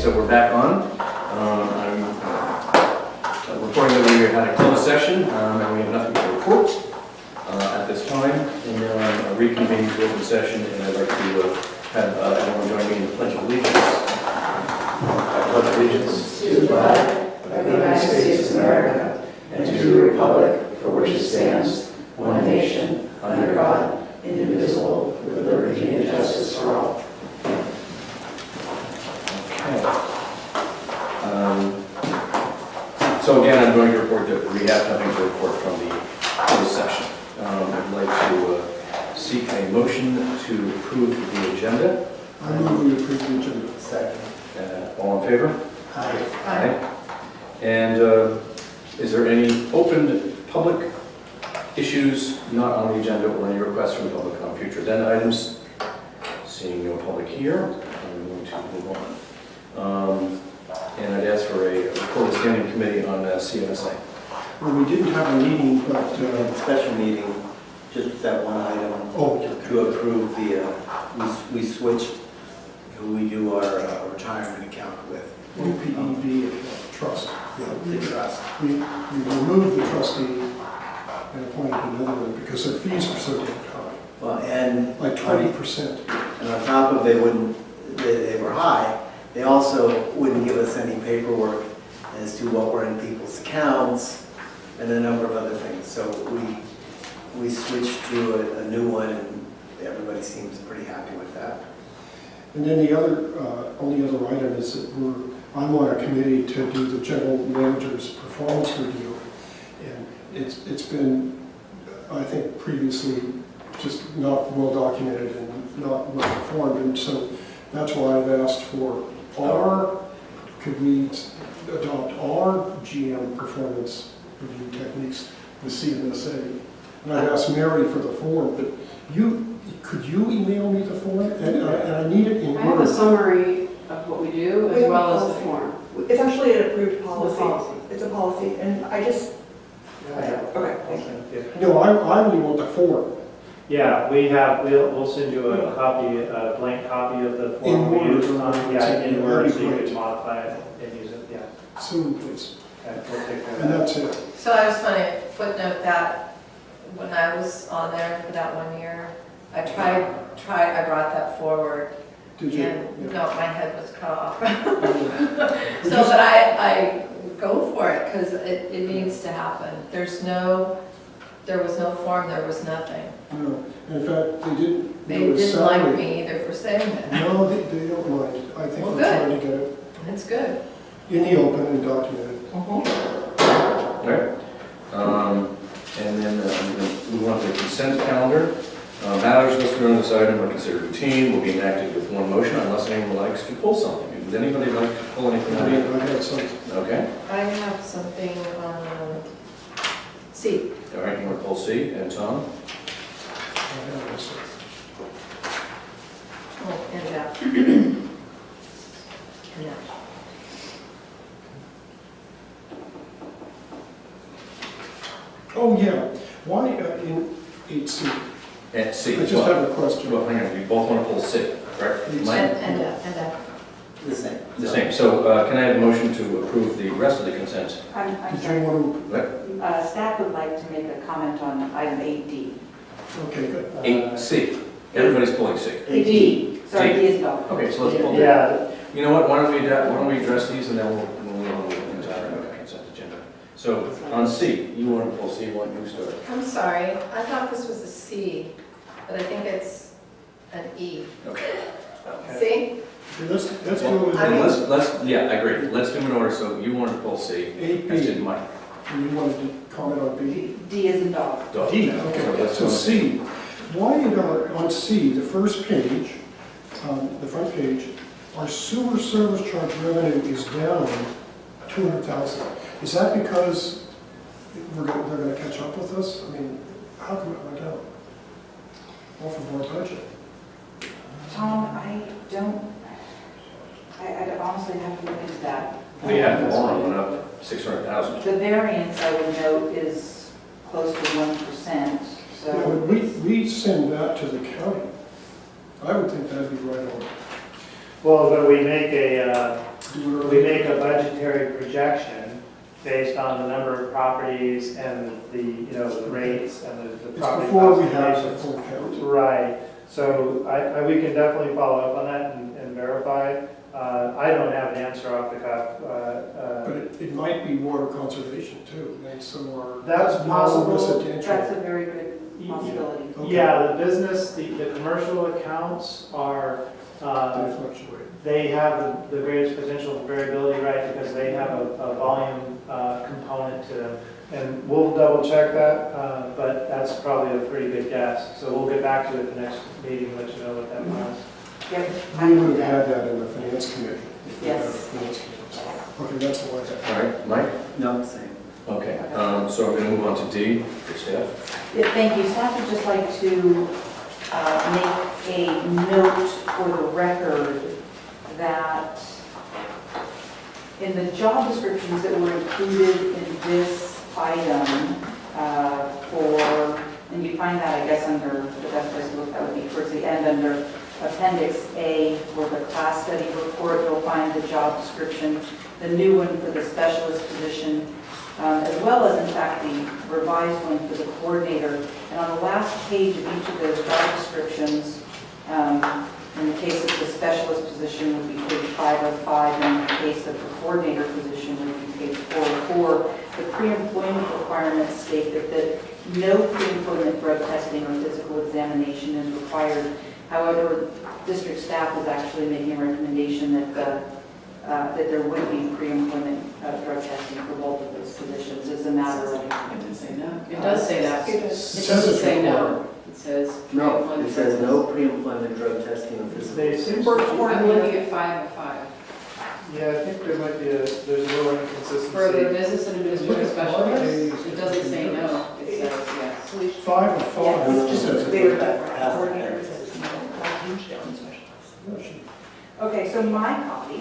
so we're back on. I'm reporting that we had a closed session and we have nothing to report at this time. And now I'm reconvening the open session, and I'd like to have everyone join me in the Pledge of Allegiance. I pledge allegiance to the flag of the United States of America and to the republic for which it stands, one nation, under God, indivisible, with liberty and justice for all. So again, I'm going to report that we have nothing to report from the session. I'd like to seek a motion to approve the agenda. I move we approve the agenda. Second. All in favor? Aye. Aye. And is there any open public issues not on the agenda or any requests from the public on future agenda items? Seeing no public here, I'm going to move on. And I'd ask for a report of standing committee on CMSA. Well, we didn't have a meeting, but Special meeting, just that one item, to approve the, we switched who we do our retirement account with. OPEB trust. The trust. We removed the trustee and appointed another one because their fees are so damn high, Well, and like 20%. And on top of they were high, they also wouldn't give us any paperwork as to what were in people's accounts and a number of other things. So we switched to a new one, and everybody seems pretty happy with that. And then the other, only other item is that I'm on a committee to do the general manager's performance review. And it's been, I think, previously just not well documented and not well informed. And so that's why I've asked for could we adopt our GM performance review techniques with CMSA? And I've asked Mary for the form, but could you email me the form? And I need it in I have a Word. summary of what we do as well as the form. It's actually an approved policy. Policy. It's a policy, and I just, okay, thank you. No, I only want the form. Yeah, we'll send you a copy, a blank copy of the form we use. In Word, so you can modify it and use it, yeah. Soon, please. Okay, we'll take care of And that. that's it. So I just want to footnote that when I was on there for that 1 year, I I brought that forward. Did you? And Yeah. no, my head was cut off. So, but I go for it because it needs to happen. There was no form, there was nothing. No. In fact, they didn't. They there was didn't like salary. me either for saying that. No, they don't mind. I think Well, they're trying to get it It's good. in the open and documented. All right. And then I'm going to move on to the consent calendar. Matters listed on this item are considered routine, will be enacted with one motion unless anyone likes to pull something. Would anybody like to pull anything out? I had something. Okay. I have something on C. All right, you want to pull C, and Tom? I had this. Oh, and Jeff. And Jeff. Oh, yeah. Why in 8C? And C. I just have a question. Well, hang on, you both want to pull C, correct? Yes. Mike? And Jeff. The same. The same. So can I have a motion to approve the rest of the consent? I'm Did you sorry. want Staff would like to make a comment on item 8D. to? Okay, good. 8C. Everybody's pulling C. 8D. Sorry, D. D is no. Okay, so let's pull that. Yeah, You know what, why don't we address these and then we'll move on to the entire consent agenda. So on C, you want to pull C, why don't you start? I'm sorry, I thought this was a C, but I think it's an E. Okay. See? Let's go with I mean- Let's, yeah, I agree. Let's do them in order. So you wanted to pull C, as did 8B. Mike. And you wanted to comment on B? D is in dog. Dog. D, So okay. let's So go. C, why on C, the first page, the front page, our sewer service charge revenue is down 200,000. Is that because they're going to catch up with us? I mean, how come it went down? Off of our budget. Tom, I honestly have to look into that. We have the bond went up 600,000. The variance, I would note, is close to 1%, Yeah, so. but we send that to the county. I would think that'd be right on. well, but we make do it we early. make a budgetary projection based on the number of properties and the, you know, the rates and the It's property before we have the classifications. full count. Right, so we can definitely follow up on that and verify. I don't have an answer off the cuff. But it might be water conservation too, and so are. That's possible. non-residential. That's a very good possibility. Okay. Yeah, the business, the commercial accounts are, They fluctuate. they have the greatest potential for variability, right, because they have a volume component to them. And we'll double check that, but that's probably a pretty good guess. So we'll get back to it at the next meeting, let you know what that was. We would have had that in the finance committee. if we had a Yes. finance committee. Okay, that's all I have. All right, Mike? No, same. Okay, so we're going to move on to D for staff. Yeah, thank you. Staff would just like to make a note for the record that in the job descriptions that were included in this item and you find that, I guess, under, the best place to look, that would be towards the end, under Appendix A, for the class study report, you'll find the job description, the new one for the specialist position, as well as, in fact, the revised one for the coordinator. And on the last page of each of those job descriptions, in the case of the specialist position would be page 505, and in the case of the coordinator position would be page 404. The pre-employment requirements state that no pre-employment drug testing or physical examination is required. However, district staff is actually making a recommendation that there would be pre-employment drug testing for both of those positions as a matter of. It doesn't say no. It does say that. It It says doesn't it's say no. required. It says. No, pre-employment it says drug no pre-employment drug testing of physical. They seem For testing. I'm coordinator. looking at 505. Yeah, I think there might be there's a little inconsistency. For the business and administrative specialist, Yes. it doesn't say no, it says yes. 5 of 5. Yeah, it's just says very it. different. Coordinator says no, like huge down specialist. Okay, so my copy,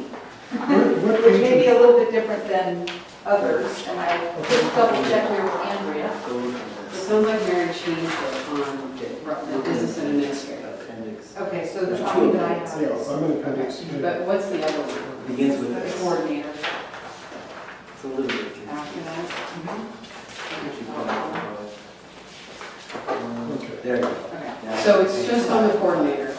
What which may page be a little bit different than others, and I did double check here with Andrea. It sounds like Marin changed it on the business and administrative. Appendix. Okay, so the copy that I have Yeah, is I'm in appendix A. But what's the other one? Begins with the this. coordinator. It's a little bit confusing. After that? Okay. There you go. Okay, Yeah. so it's just on the coordinator.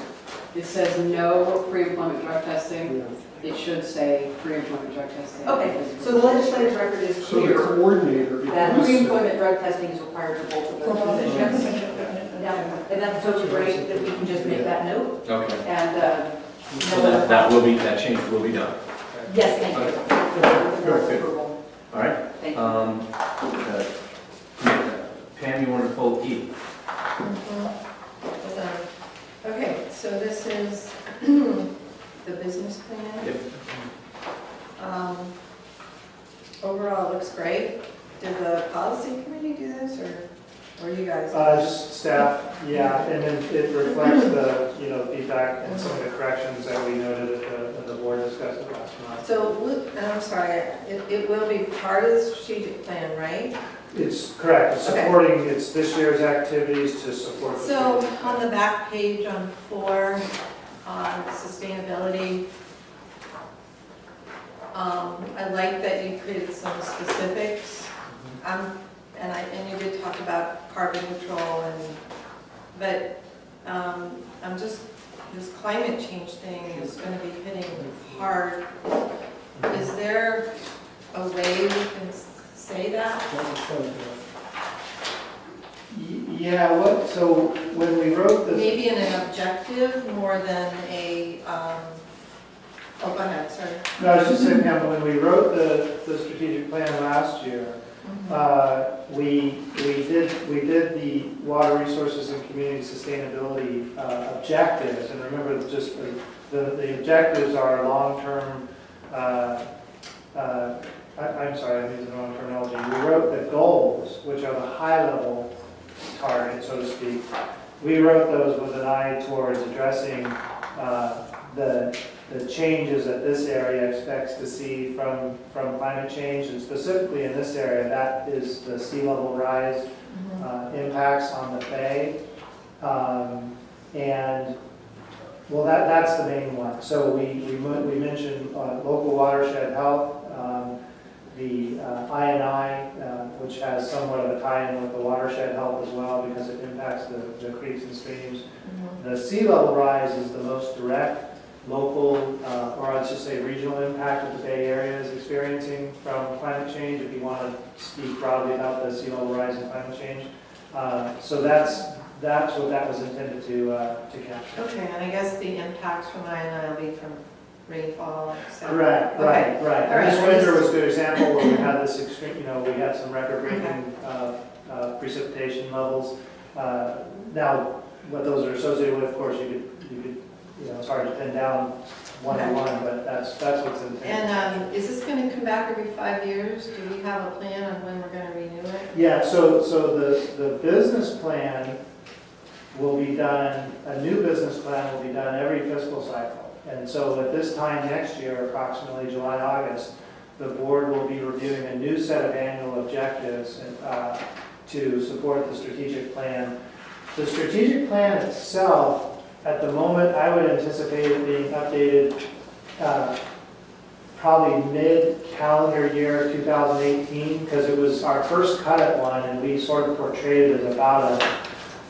It says no pre-employment drug testing. It should say pre-employment drug testing. Okay, so the legislative record is So the clear coordinator. that is- pre-employment drug testing is required for both of those positions. Yeah, and that's totally great that we can just make that note, Okay, and, so that change will be done. yes, thank you. Good. Approval. All right? Thank you. Pam, you want to pull E? Hold on. Okay, so this is the business plan. Yep. Overall, it looks great. Did the policy committee do this, or you guys? Just staff, yeah, and then it reflects the, feedback and some of the corrections that we noted at the board discussed it last month. So, and I'm sorry, it will be part of the strategic plan, right? It's correct, it's Okay. supporting, it's this year's activities to support. the So strategic on plan. the back page on 4, on sustainability, I like that you created some specifics. And you did talk about carbon control but this climate change thing is going to be hitting hard. Is there a way we can say that? That was fun, Yeah, so when we wrote this, Maybe in an objective more than a, oh, go ahead, sorry. no, I was just saying, Pam, when we wrote the strategic plan last year, we did the water resources and community sustainability objectives, and remember, just the objectives are long-term. I'm sorry, I'm using the wrong terminology. We wrote the goals, which are the high-level targets, so to speak. We wrote those with an eye towards addressing the changes that this area expects to see from climate change, and specifically in this area, that is the sea level rise impacts on the bay. And Well, that's the main one. So we mentioned local watershed health, the I&I, which has somewhat of a tie-in with the watershed health as well because it impacts the creeks and streams. The sea level rise is the most direct local, or I'd just say regional impact that the Bay Area is experiencing from climate change, if you want to speak broadly about the sea level rise and climate change. So that's what that was intended to capture. Okay, and I guess the impacts from I&I will be from rainfall, et cetera. Correct, Okay. right. All right, And this I winter just- was a good example where we had this extreme, we had some record-breaking precipitation levels. Now, what those are associated with, of course, you could, it's hard to pin down one-to-one, but that's what's intended. And is this going to come back every 5 years? Do we have a plan on when we're going to renew it? Yeah, so the business plan will be done, a new business plan will be done every fiscal cycle. And so at this time next year, approximately July, August, the board will be reviewing a new set of annual objectives to support the strategic plan. The strategic plan itself, at the moment, I would anticipate it being updated probably mid-calendar year 2018, because it was our first cut at one, and we sort of portrayed it as about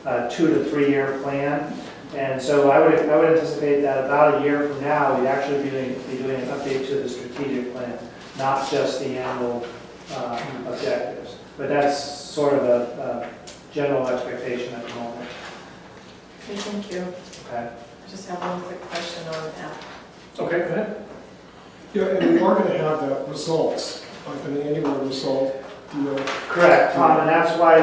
a 2 to 3 year plan. And so I would anticipate that about a year from now, we'd actually be doing an update to the strategic plan, not just the annual objectives. But that's sort of a general expectation at the moment. Okay, thank you. Okay. I just have one quick question on that. Okay, go ahead. Yeah, and we are going to have the results, like an annual result deal. Correct, Tom, and that's why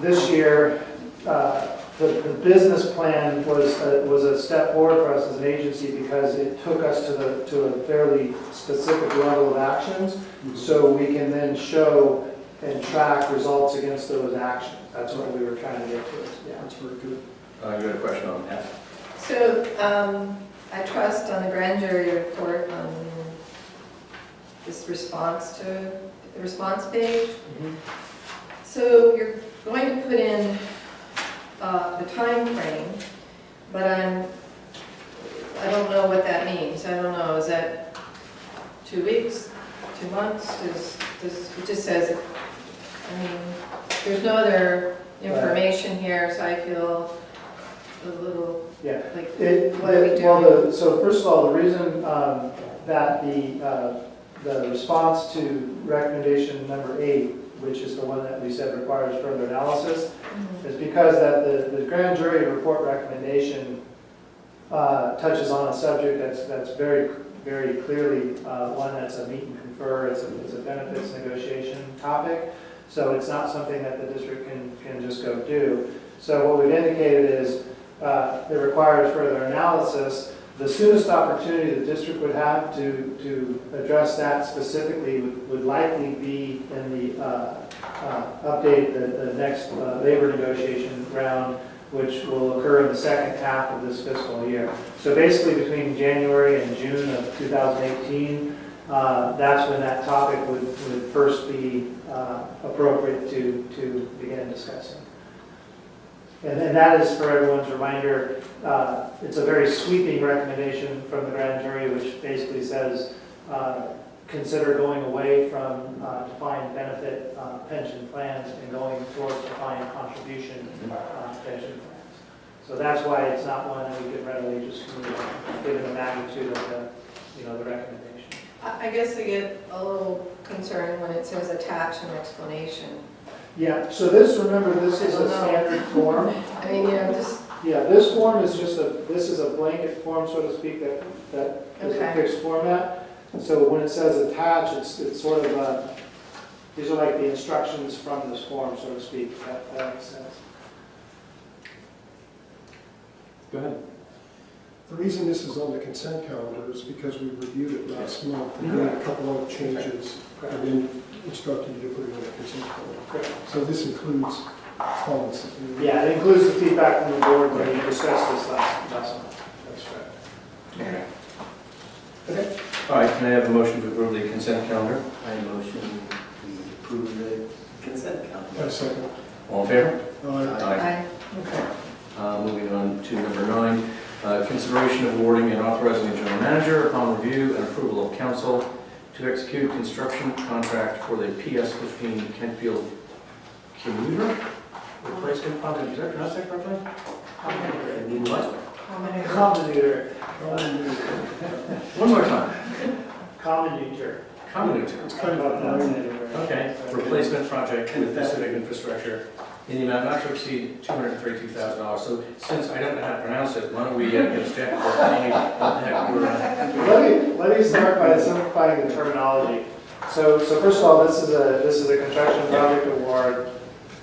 this year, the business plan was a step forward for us as an agency because it took us to a fairly specific level of actions, so we can then show and track results against those actions. That's what we were trying to get to. Yeah. That's very good. You had a question on F? So I trust on the grand jury report on this response to the response page. So you're going to put in the time frame, but I don't know what that means. I don't know, is that 2 weeks, 2 months? It just says, I mean, there's no other information here, so I feel a little Yeah. like, what are we doing? Well, so first of all, the reason that the response to recommendation number 8, which is the one that we said requires further analysis, is because that the grand jury report recommendation touches on a subject that's very, very clearly one that's a meet and confer, it's a benefits negotiation topic. So it's not something that the district can just go do. So what we've indicated is it requires further analysis. The soonest opportunity the district would have to address that specifically would likely be in the update, the next labor negotiation round, which will occur in the second half of this fiscal year. So basically between January and June of 2018, that's when that topic would first be appropriate to begin discussing. And that is, for everyone's reminder, it's a very sweeping recommendation from the grand jury, which basically says, consider going away from defined benefit pension plans and going towards defined contribution pension plans. So that's why it's not one that we could readily just move on, given the magnitude of the recommendation. I guess I get a little concerned when it says attach an explanation. Yeah, so this is a standard form. I mean, just, Yeah, this form is this is a blanket form, so to speak, that is a Okay. fixed format. So when it says attach, it's sort of, these are like the instructions from this form, so to speak, if that makes sense. Go ahead. The reason this is on the consent calendar is because we reviewed it last month and made a couple of changes and then instructed you to put it on the consent calendar. Correct. So this includes comments. Yeah, it includes the feedback from the board when we discussed this last month. That's correct. Okay. All right, can I have a motion to approve the consent calendar? I motion we approve the consent calendar. A second. All in favor? Aye. I, Okay. Moving on to number 9, Consideration of awarding and authorizing the general manager upon review and approval of council to execute construction contract for the PS-15 Kentfield commuter replacement project. Did I pronounce that correctly? What? Commuter. One more time. Commuter. Commuter. It's kind of a Okay, replacement project with the civic infrastructure in the amount not to exceed $232,000. So since I don't know how to pronounce it, why don't we get a stamp for what the heck we're... Let me start by simplifying the terminology. So first of all, this is a construction project award,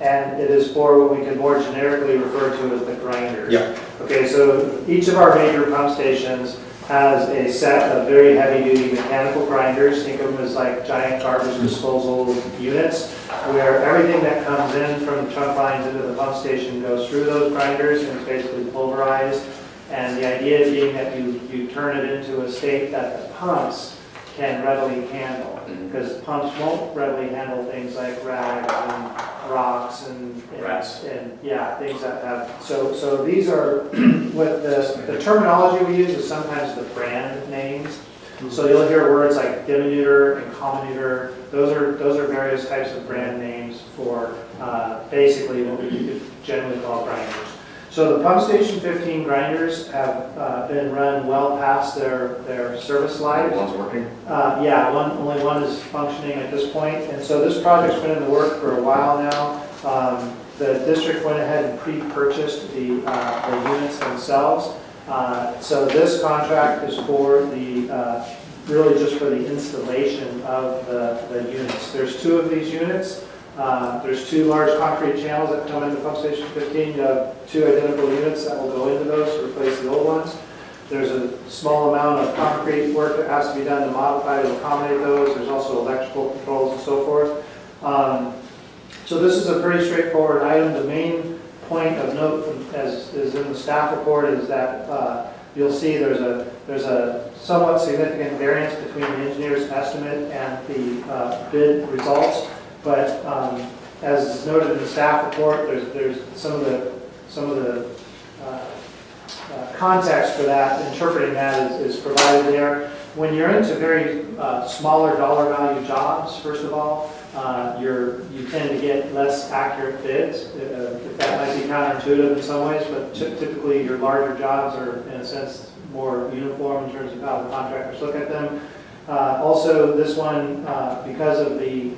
and it is for what we can more generically refer to as the grinders. Yeah. Okay, so each of our major pump stations has a set of very heavy-duty mechanical grinders. Think of them as like giant garbage disposal units, where everything that comes in from the trunk lines into the pump station goes through those grinders and is basically pulverized. And the idea being that you turn it into a state that the pumps can readily handle, because pumps won't readily handle things like rags and rocks and Rats. and yeah, things that have. So these are what the terminology we use is sometimes the brand names. So you'll hear words like diminutor and comminutor. Those are various types of brand names for basically what we could generally call grinders. So the pump station 15 grinders have been run well past their service life. One's working. Yeah, only one is functioning at this point. And so this project's been in the work for a while now. The district went ahead and pre-purchased the units themselves. So this contract is for really just for the installation of the units. There's 2 of these units. There's 2 large concrete channels that come into pump station 15. You have 2 identical units that will go into those to replace the old ones. There's a small amount of concrete work that has to be done to modify to accommodate those. There's also electrical controls and so forth. So this is a pretty straightforward item. The main point of note, as is in the staff report, is that you'll see there's a somewhat significant variance between the engineer's estimate and the bid results. But as is noted in the staff report, there's some of the context for that, interpreting that is provided there. When you're into very smaller dollar value jobs, first of all, you tend to get less accurate bids. If that might be counterintuitive in some ways, but typically your larger jobs are, in a sense, more uniform in terms of how the contractors look at them. Also, this one, because of the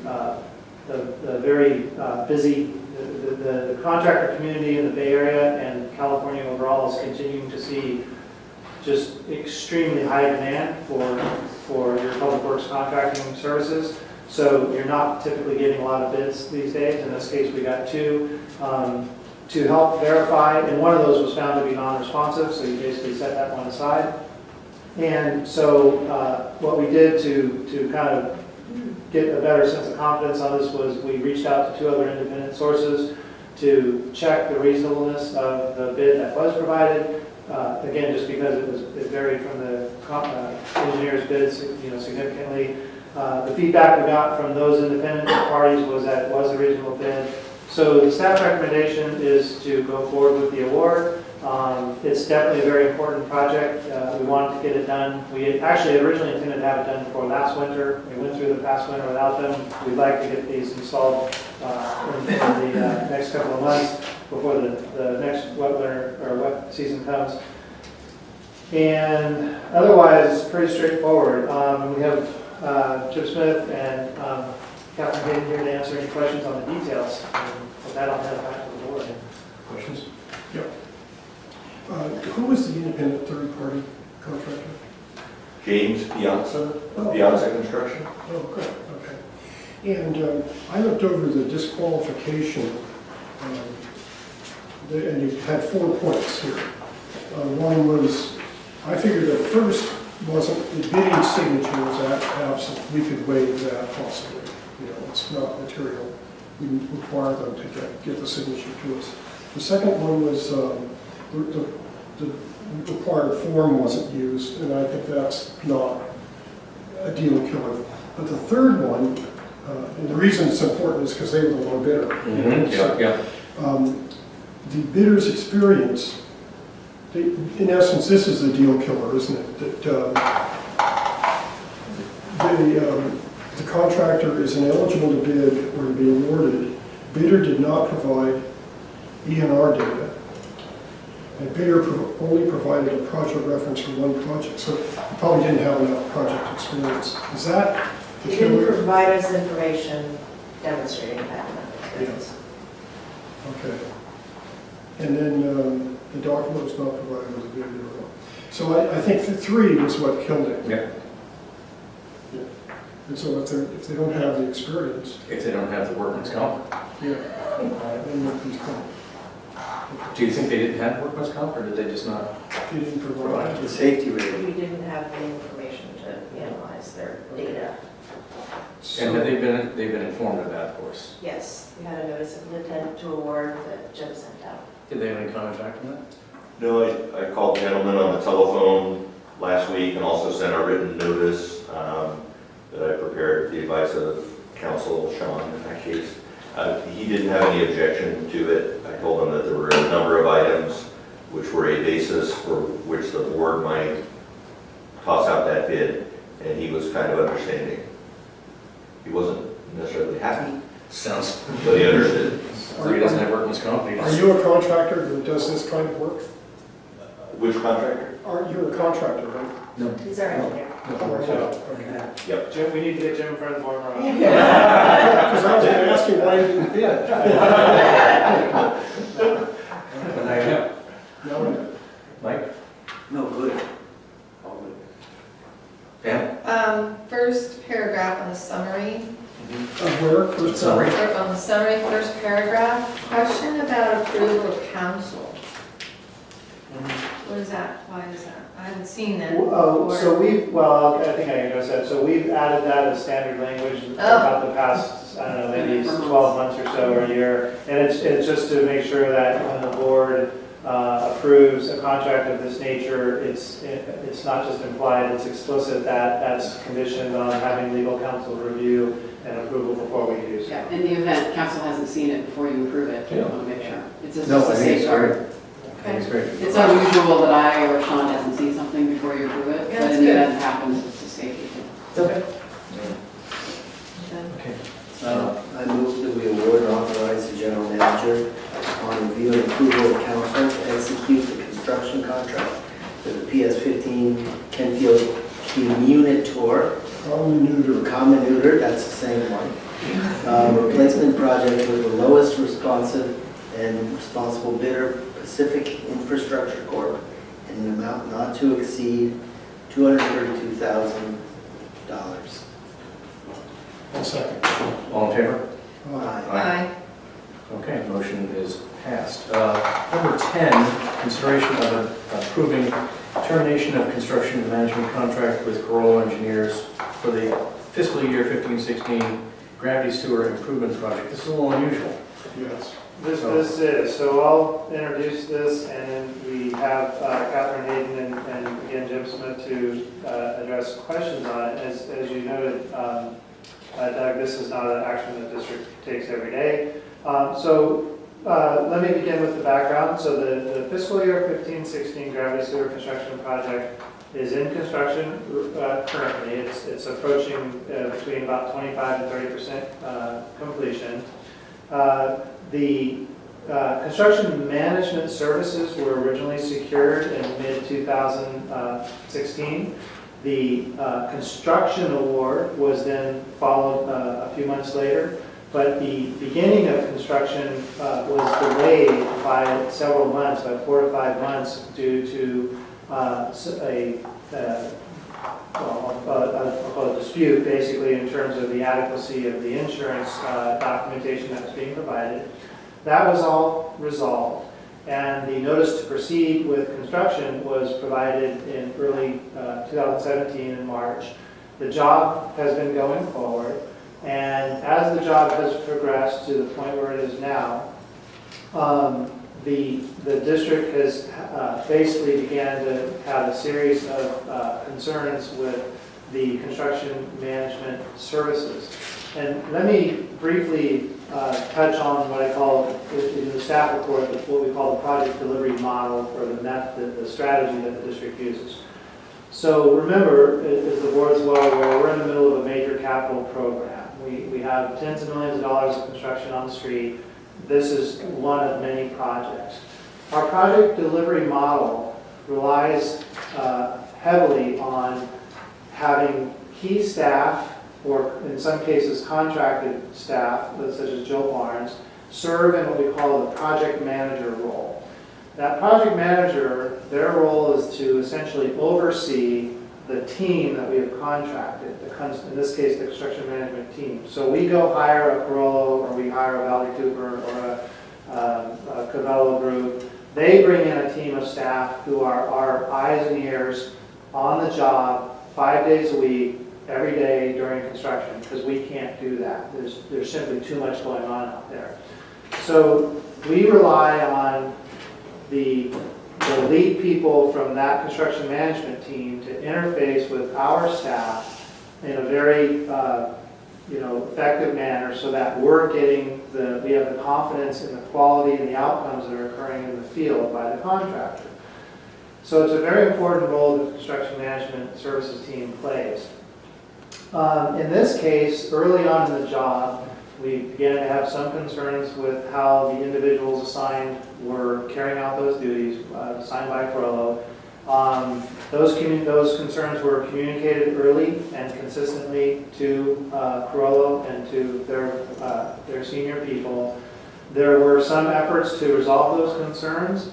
very busy, the contractor community in the Bay Area and California overall is continuing to see just extremely high demand for your public works contracting services. So you're not typically getting a lot of bids these days. In this case, we got 2 to help verify, and one of those was found to be non-responsive, so you basically set that one aside. And so what we did to kind of get a better sense of confidence on this was we reached out to 2 other independent sources to check the reasonableness of the bid that was provided. Again, just because it varied from the engineer's bids, significantly. The feedback we got from those independent parties was that it was a reasonable bid. So the staff recommendation is to go forward with the award. It's definitely a very important project. We wanted to get it done. We had actually originally intended to have it done before last winter. We went through the past winter without them. We'd like to get these installed in the next couple of months before the next wet winter or wet season comes. And otherwise, it's pretty straightforward. We have Chip Smith and Captain Hayden here to answer any questions on the details. And with that, I'll hand it back to the board. Questions? Yep. Who was the independent third-party contractor? James Piazza, Oh. Piazza Construction. Oh, good, okay. And I looked over the disqualification, and you had 4 points here. One was, I figured at first wasn't, the bidding signature was absent. We could waive that possibly. It's not material. We require them to get the signature to us. The second one was the required form wasn't used, and I think that's not a deal killer. But the third one, and the reason it's important is because they were the low bidder. Mm-hmm. So, Yeah. the bidder's experience In essence, this is the deal killer, isn't it? That the contractor is ineligible to bid or to be awarded. Bidder did not provide ENR data, and bidder only provided a project reference for one project, so he probably didn't have enough project experience. Is that the He didn't killer? provide us information demonstrating that enough experience. Okay. And then the document was not provided with a bidder. So I think the 3 was what killed it. Yeah. And so if they don't have the experience, If they don't have the workman's comp. yeah, then nobody's coming. Do you think they didn't have workman's comp, or did they just not? They didn't provide. The safety rating. We didn't have the information to analyze their data. And have they've been informed of that, of course. Yes, we had a notice of intent to award that Jim sent out. Did they have any comment back from that? No, I called the gentleman on the telephone last week and also sent a written notice that I prepared with the advice of counsel, Sean, in that case. He didn't have any objection to it. I told him that there were a number of items which were a basis for which the board might toss out that bid, and he was kind of understanding. He wasn't necessarily happy, Sounds. but he understood. So he doesn't have workman's comp. Are you a contractor who does this kind of work? Which contractor? Are you a contractor, right? He's our engineer. Okay. Yep. Jim, we need to get Jim in front of the board. Because I was going to ask you why you didn't bid. And I know. No, Mike? No, good. All good. Pam? First paragraph on the summary, where? First Summary. or on the summary, first paragraph, question about approval of council. What is that? Why is that? I haven't seen that Oh, before. so I think I can address that. So we've added that as standard language about the past, I don't know, maybe 12 months or so or a year. And it's just to make sure that when the board approves a contract of this nature, it's not just implied, it's explicit that that's conditioned on having legal counsel review and approval before we do so. Yeah, in the event council hasn't seen it before you approve it, you Yeah. want to make sure. It's just No, a I think it's safeguard. great. I think it's great. It's unusual that I or Sean hasn't seen something before you approve it, Yeah, but that's in the good. event it happens, it's a safety thing. Okay. Okay. I move that we award and authorize the general manager on review and approval of council to execute the construction contract for the PS15 Kenfield Communitor, Commuter, that's the same one. Replacement project with the lowest responsive and responsible bidder, Pacific Infrastructure Corp., in an amount not to exceed $232,000. I'll second. All in favor? Aye. Aye. Okay, motion is passed. Number 10, consideration of approving termination of construction management contract with Corolla Engineers for the fiscal year 15-16 gravity sewer improvement project. This is a little unusual. Yes. This is, so I'll introduce this, and then we have Catherine Hayden and again Jim Smith to address questions on it. As you noted, Doug, this is not an action the district takes every day. Let me begin with the background. So the fiscal year 15-16 gravity sewer construction project is in construction currently. It's approaching between about 25 and 30% completion. The construction management services were originally secured in mid-2016. The construction award was then followed a few months later, but the beginning of construction was delayed by several months, by 4 to 5 months, due to I'll call it a dispute, basically, in terms of the adequacy of the insurance documentation that was being provided. That was all resolved, and the notice to proceed with construction was provided in early 2017 in March. The job has been going forward, and as the job has progressed to the point where it is now, the district has basically began to have a series of concerns with the construction management services. And let me briefly touch on what I call in the staff report what we call the project delivery model, or the strategy that the district uses. So remember, as the board's well aware, we're in the middle of a major capital program. We have tens of millions of dollars of construction on the street. This is one of many projects. Our project delivery model relies heavily on having key staff, or in some cases contracted staff, such as Jill Barnes, serve in what we call the project manager role. That project manager, their role is to essentially oversee the team that we have contracted, in this case, the construction management team. So we go hire a Corollo, or we hire a Valley Cooper, or a Cavello group. They bring in a team of staff who are our eyes and ears on the job 5 days a week, every day during construction, because we can't do that. There's simply too much going on out there. So we rely on the lead people from that construction management team to interface with our staff in a very effective manner, so that we have the confidence in the quality and the outcomes that are occurring in the field by the contractor. So it's a very important role that the construction management services team plays. In this case, early on in the job, we began to have some concerns with how the individuals assigned were carrying out those duties, assigned by Corollo. Those concerns were communicated early and consistently to Corollo and to their senior people. There were some efforts to resolve those concerns.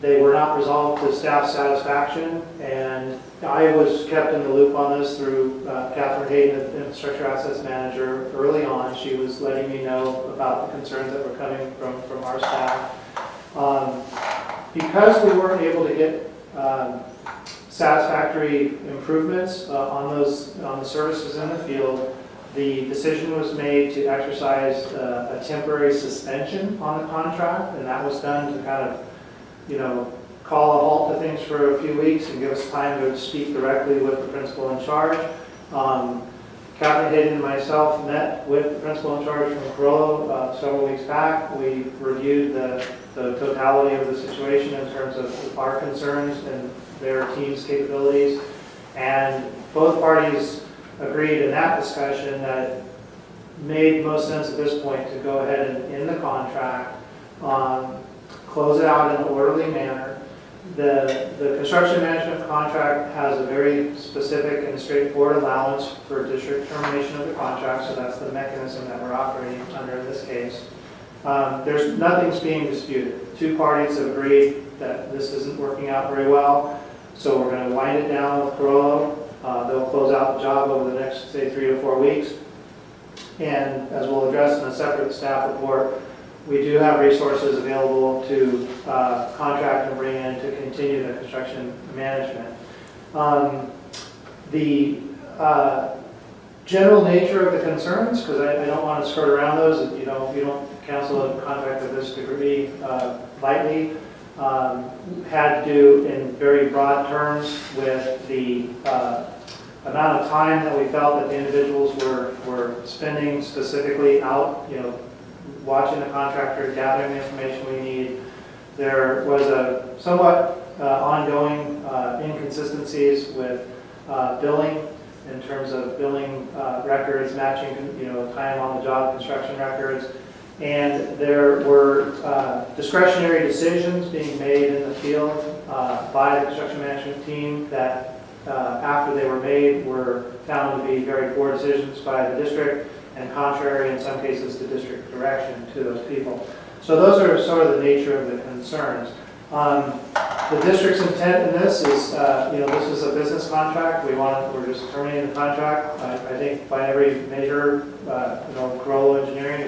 They were not resolved to staff satisfaction, and I was kept in the loop on this through Catherine Hayden, the Infrastructure Assets Manager. Early on, she was letting me know about the concerns that were coming from our staff. Because we weren't able to get satisfactory improvements on the services in the field, the decision was made to exercise a temporary suspension on the contract, and that was done to kind of call a halt to things for a few weeks and give us time to speak directly with the principal in charge. Catherine Hayden and myself met with the principal in charge from Corollo several weeks back. We reviewed the totality of the situation in terms of our concerns and their team's capabilities. And both parties agreed in that discussion that it made most sense at this point to go ahead and end the contract, close it out in an orderly manner. The construction management contract has a very specific and straightforward allowance for district termination of the contract, so that's the mechanism that we're operating under in this case. There's nothing's being disputed. Two parties have agreed that this isn't working out very well, so we're going to wind it down with Corollo. They'll close out the job over the next, say, 3 to 4 weeks. And as we'll address in a separate staff report, we do have resources available to contract and bring in to continue the construction management. The general nature of the concerns, because I don't want to skirt around those, you don't cancel a contract of this degree lightly, had to do in very broad terms with the amount of time that we felt that the individuals were spending specifically out, watching the contractor, gathering the information we need. There was a somewhat ongoing inconsistencies with billing, in terms of billing records, matching time on the job construction records. And there were discretionary decisions being made in the field by the construction management team that after they were made were found to be very poor decisions by the district, and contrary in some cases to district direction to those people. So those are sort of the nature of the concerns. The district's intent in this is, this is a business contract. We're just terminating the contract. I think by every measure, Corollo Engineering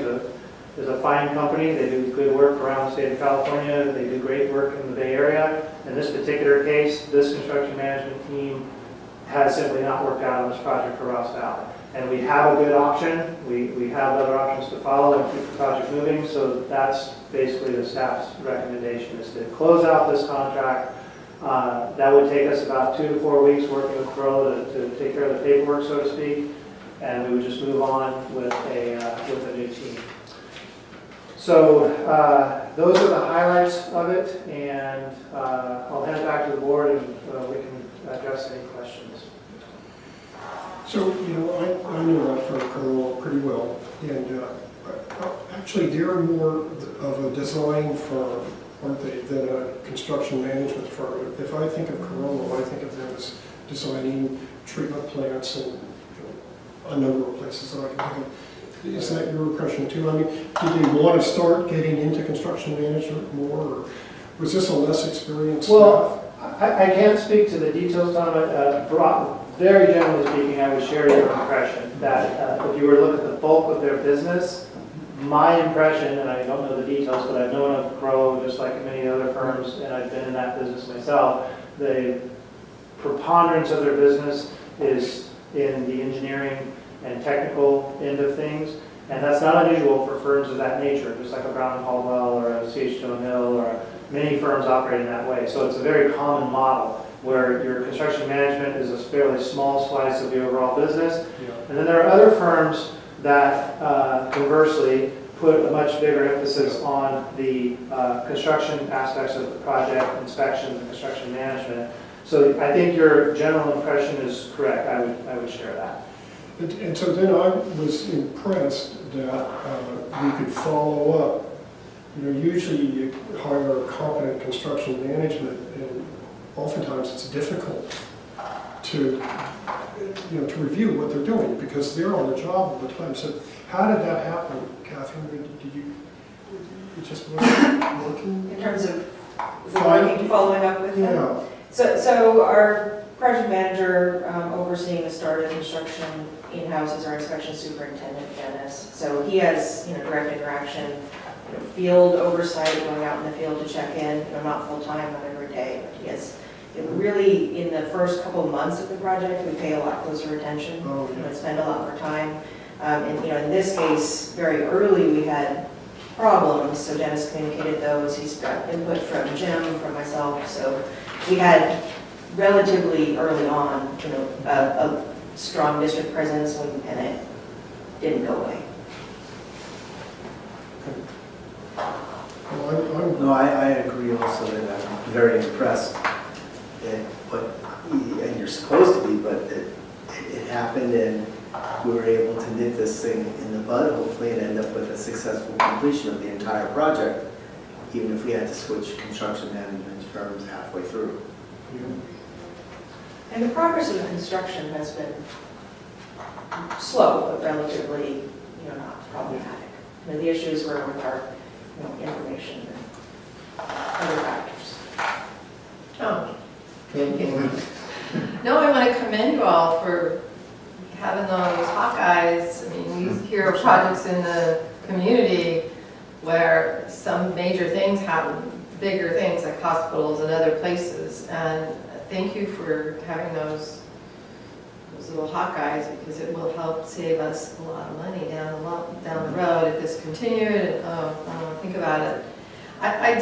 is a fine company. They do good work around the state of California. They do great work in the Bay Area. In this particular case, this construction management team has simply not worked out on this project for Ross Valley. And we have a good option. We have other options to follow and keep the project moving. So that's basically the staff's recommendation, is to close out this contract. That would take us about 2 to 4 weeks working with Corollo to take care of the paperwork, so to speak. And we would just move on with a new team. So those are the highlights of it, and I'll hand it back to the board and we can address any questions. So, I knew that firm, Colonel, pretty well, and actually, they're more of a design firm, aren't they, than a construction management firm. If I think of Corolla, I think of them as designing treatment plants and a number of places that I can think of. Is that your impression too? I mean, did they want to start getting into construction management more, or was this a less experienced staff? Well, I can't speak to the details, Tom, but very generally speaking, I would share your impression that if you were to look at the bulk of their business, my impression, and I don't know the details, but I've known of Grow just like many other firms, and I've been in that business myself, the preponderance of their business is in the engineering and technical end of things, and that's not unusual for firms of that nature, just like a Brown & Caldwell or a C.H. Stone Hill, or many firms operate in that way. So it's a very common model where your construction management is a fairly small slice of the overall business. Yeah. And then there are other firms that conversely put a much bigger emphasis on the construction aspects of the project, inspections and construction management. So I think your general impression is correct. I would share that. And so then I was impressed that we could follow up. Usually you hire a competent construction management, and oftentimes it's difficult to review what they're doing because they're on the job all the time. So how did that happen, Catherine? Did you it just wasn't working? In terms of following up with them? Yeah. So our project manager overseeing the start of construction in-house is our inspection superintendent, Dennis. So he has, direct interaction, field oversight, going out in the field to check in, not full-time, not every day, but he has, really, in the first couple of months of the project, we pay a lot closer attention, Oh, yeah. spend a lot more time. And, in this case, very early, we had problems, so Dennis communicated those. He's got input from Jim, from myself, so we had relatively early on, a strong district presence, and it didn't go away. Well, No, I agree also that I'm very impressed at what, and you're supposed to be, but it happened and we were able to nip this thing in the bud, hopefully, and end up with a successful completion of the entire project, even if we had to switch construction management firms halfway through. And the progress of the construction has been slow, but relatively, not problematic. The issues were with our, information and other factors. Oh, thank you. No, I want to commend you all for having those Hawkeyes. I mean, we hear of projects in the community where some major things happen, bigger things like hospitals and other places. And thank you for having those little Hawkeyes, because it will help save us a lot of money down the road if this continued. Think about it. I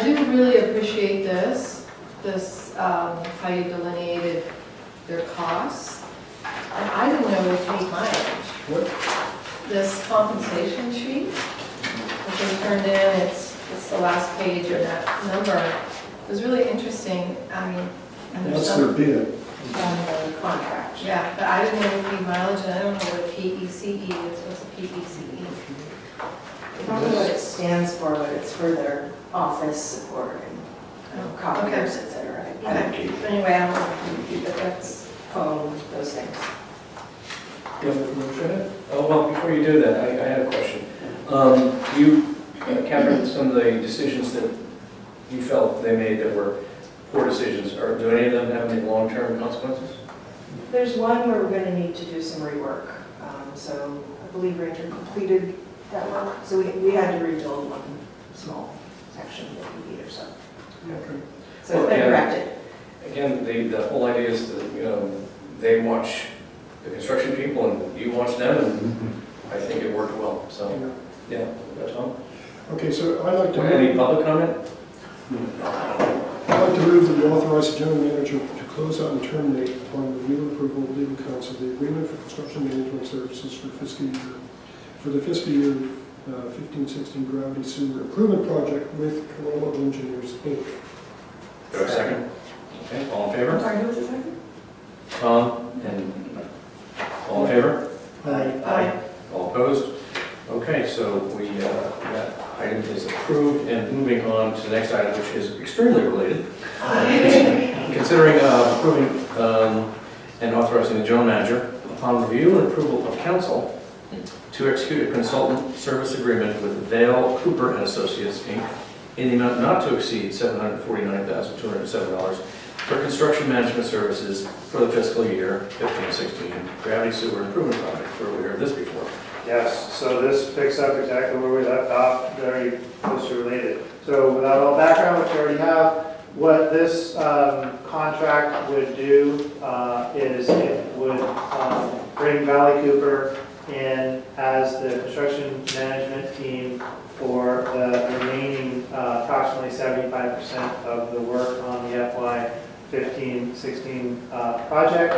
do really appreciate this how you delineated their costs. And I didn't know we paid mileage. This compensation sheet that they turned in, it's the last page of that number. It was really interesting. I mean, and there's that's their bid. On the contract. yeah, but I didn't know we paid mileage, and I don't know what a PECE is. What's a PECE? I don't know what it stands for, but it's for their office support and copiers, et cetera. Okay. Anyway, I don't know, but that's phone, those things. Go ahead. Oh, well, before you do that, I had a question. Catherine, some of the decisions that you felt they made that were poor decisions, do any of them have any long-term consequences? There's one where we're going to need to do some rework. So I believe Ranger completed that work. So we had to rebuild one small section of the feet or so. Okay. So it's been corrected. Again, the whole idea is that, they watch the construction people and you watch them, and I think it worked well. So, yeah, Tom? Okay, so I'd like to... Any public comment? I'd like to move that we authorize the general manager to close out and terminate upon review and approval of legal counsel the agreement for construction management services for the fiscal year 1516 Gravity Sewer Improvement Project with Corolla Engineers, Inc. Do I have a second? Okay, all in I'm favor? sorry, who was the second? Tom and, all in favor? Aye. All opposed? Okay, so that item is approved, and moving on to the next item, which is extremely related. Considering approving and authorizing the general manager, upon review and approval of council, to execute a consultant service agreement with Vale Cooper and Associates, Inc., in the amount not to exceed $749,207 for construction management services for the fiscal year 15-16 Gravity Sewer Improvement Project, where we heard this before. Yes, so this picks up exactly where we left off, very closely related. So without all background, which you already have, what this contract would do is it would bring Valley Cooper in as the construction management team for the remaining approximately 75% of the work on the FY 15-16 project.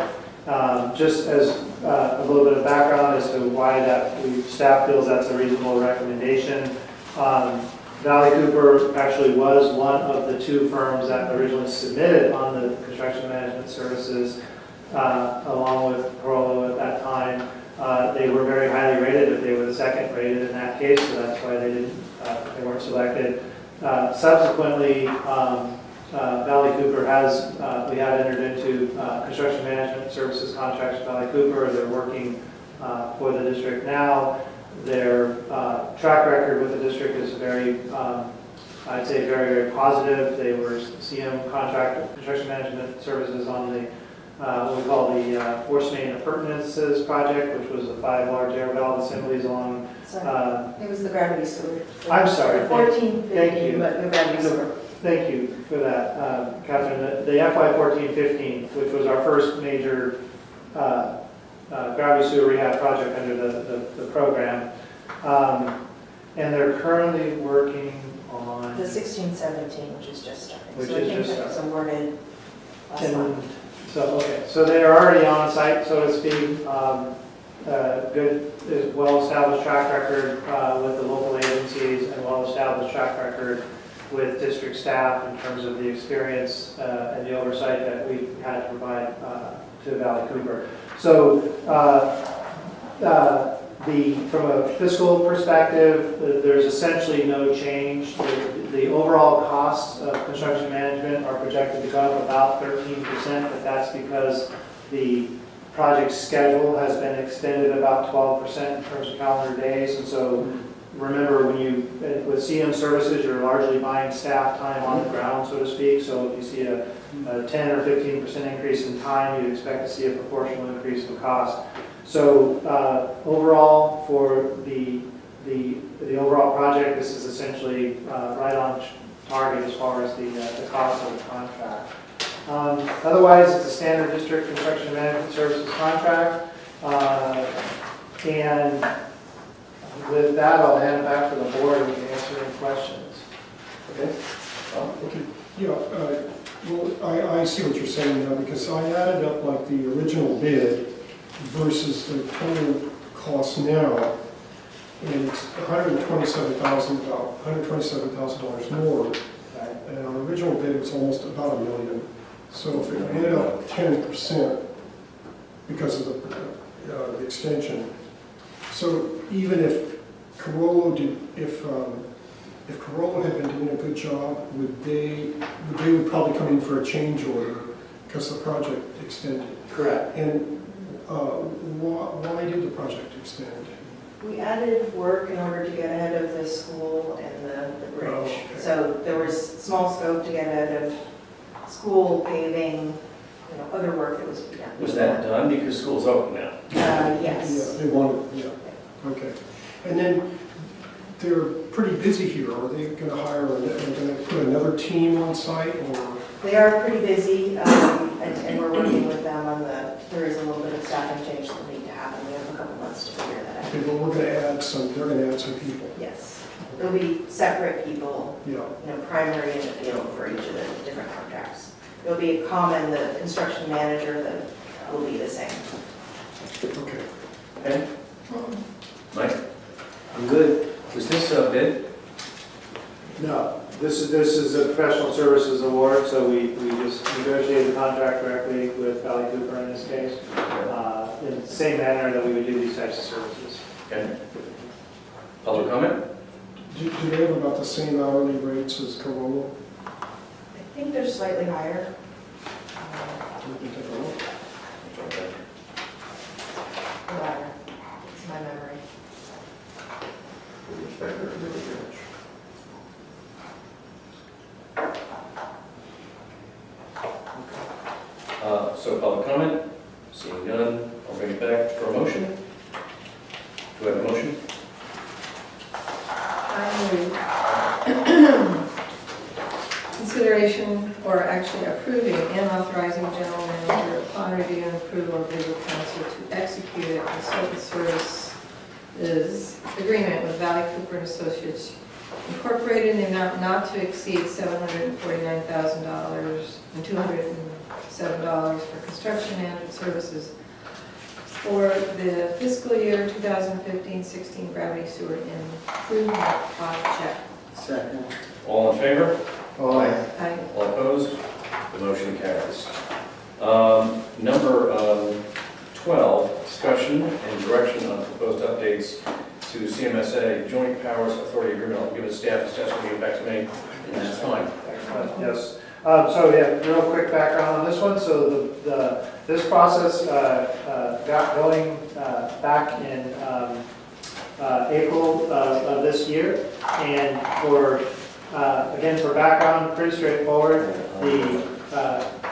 Just as a little bit of background as to why staff feels that's a reasonable recommendation. Valley Cooper actually was one of the two firms that originally submitted on the construction management services, along with Corolla at that time. They were very highly rated, but they were the second rated in that case, so that's why they weren't selected. Subsequently, Valley Cooper we have entered into construction management services contracts with Valley Cooper. They're working for the district now. Their track record with the district is very, I'd say very, very positive. They were CM contract construction management services on the what we call the force main appurtenances project, which was the 5 large air valve assemblies along. It was the gravity sewer. I'm sorry. 14, Thank 15, you. but the gravity sewer. Thank you for that, Catherine. The FY 14-15, which was our first major gravity sewer rehab project under the program. And they're currently working on... The 16-17, which is just starting. Which so is I think just that was awarded last month. So they are already on site, so to speak. Good, well-established track record with the local agencies and well-established track record with district staff in terms of the experience and the oversight that we've had to provide to Valley Cooper. So from a fiscal perspective, there's essentially no change. The overall costs of construction management are projected to go up about 13%, but that's because the project schedule has been extended about 12% in terms of calendar days. And so remember, with CM services, you're largely buying staff time on the ground, so to speak. So if you see a 10 or 15% increase in time, you'd expect to see a proportional increase in cost. So overall, for the overall project, this is essentially right on target as far as the cost of the contract. Otherwise, it's a standard district construction management services contract. And with that, I'll hand it back to the board and we can answer any questions. Okay? Okay, yeah, well, I see what you're saying now, because I added up like the original bid versus the total cost now, and it's $127,000 more. And our original bid was almost about $1 million. So if it went up 10% because of the extension, so even if Corolla if Corolla had been doing a good job, they would probably come in for a change order because the project extended. Correct. And why did the project extend? We added work in order to get ahead of the school and the bridge. Oh, okay. So there was small scope to get ahead of school paving, other work that was done. Was that done because school's open now? Yes. Yeah, they wanted, yeah, okay. And then they're pretty busy here. Are they going to hire, are they going to put another team on site, or? They are pretty busy, and we're working with them on there is a little bit of staffing change that will need to happen. We have a couple months to figure that out. Okay, but we're going to add they're going to add some people. Yes. There'll be separate people, Yeah, primary in the field for each of the different contracts. There'll be a common, the construction manager that will be the same. okay. Okay? Mike? I'm good. Was this a bid? No, this is a professional services award, so we just negotiated the contract directly with Valley Cooper in this case, in the same manner that we would do these types of services. Okay. Public comment? Do they have about the same hourly rates as Corona? I think they're slightly higher. We can take a look. Okay. The latter, it's my memory. We respect her very much. So public comment? Seeing none, I'll bring it back for a motion. Do I have a motion? I move consideration or actually approving and authorizing general manager upon review and approval of legal counsel to execute a consultant services agreement with Valley Cooper and Associates Incorporated in the amount not to exceed $749,000 and $207 for construction management services for the fiscal year 2015-16 gravity sewer improvement project. Second. All in favor? Aye. I All opposed? The motion carries. Number 12, discussion and direction on proposed updates to CMSA Joint Powers Authority Agreement. I'll give it to staff, the staff's going to give it back to me, and that's fine. Excellent, yes. So yeah, real quick background on this one. So this process got going back in April of this year. And for background, pretty straightforward.